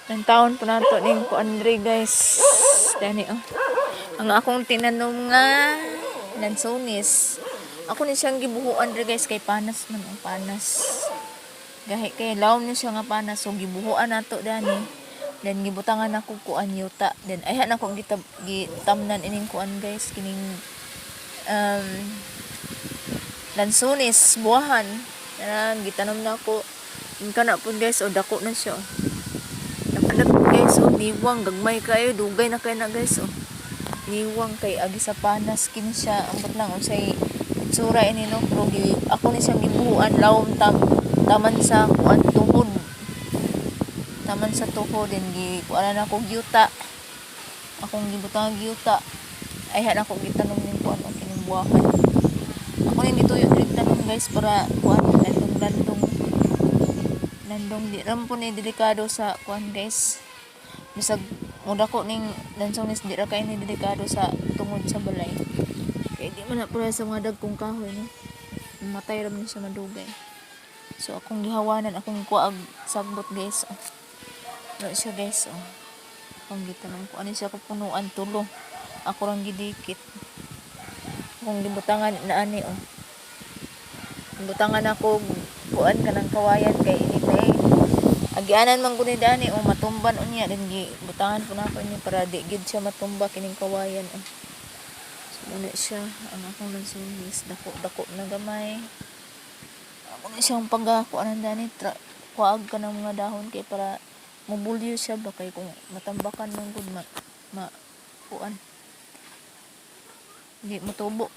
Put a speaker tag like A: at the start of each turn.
A: Ang taon po nato ning ko Andre guys. Dani oh. Ang akong tinanom nga lansones. Ako ni siyang gibuhuan dre guys kay panas man ang panas. Gahi kay lawom ni siya nga panas so gibuhuan nato dani. Then gibutangan ako kuan yuta. Then ayhan ako gitamnan ining kuan guys kining lansones buwahan. Gitanom na ako. Kana po guys o dako na siya. Napalat guys o niwang gagmay kayo dugay na kayo na guys o niwang kay agi sa panas kini siya ambot lang unsay itsura ini no pero ako ni siyang gibuhuan lawom taman sa kuan tuhod taman sa tuhod din kuan na ako gyuta akong gibutang gyuta ayhan ako gitanom ning kuan o kining buwahan ako ni dituyo diri tanom guys para kuan landong di ram po ni delikado sa kuan guys bisag muda ko ning lansones di ra kay ni delikado sa tungod sa balay kay di man na pala sa mga dagkong kahoy no matay ram ni siya madugay so akong gihawanan akong kuag sagbot guys no siya guys akong gitanong ko ani siya ko punuan tulo ako rang gidikit akong gibutangan na ani gibutangan ako kuan kanang kawayan kay ini agianan man guni dani matumban unya din gibutangan po nako niya para di gid siya matumba kining kawayan so muna siya ang akong lansones dako na gamay ako na siyang pagkuanan dani kuag ka ng mga dahon kay para mubulyo siya ba kay kung matambakan man gud kuan di matubo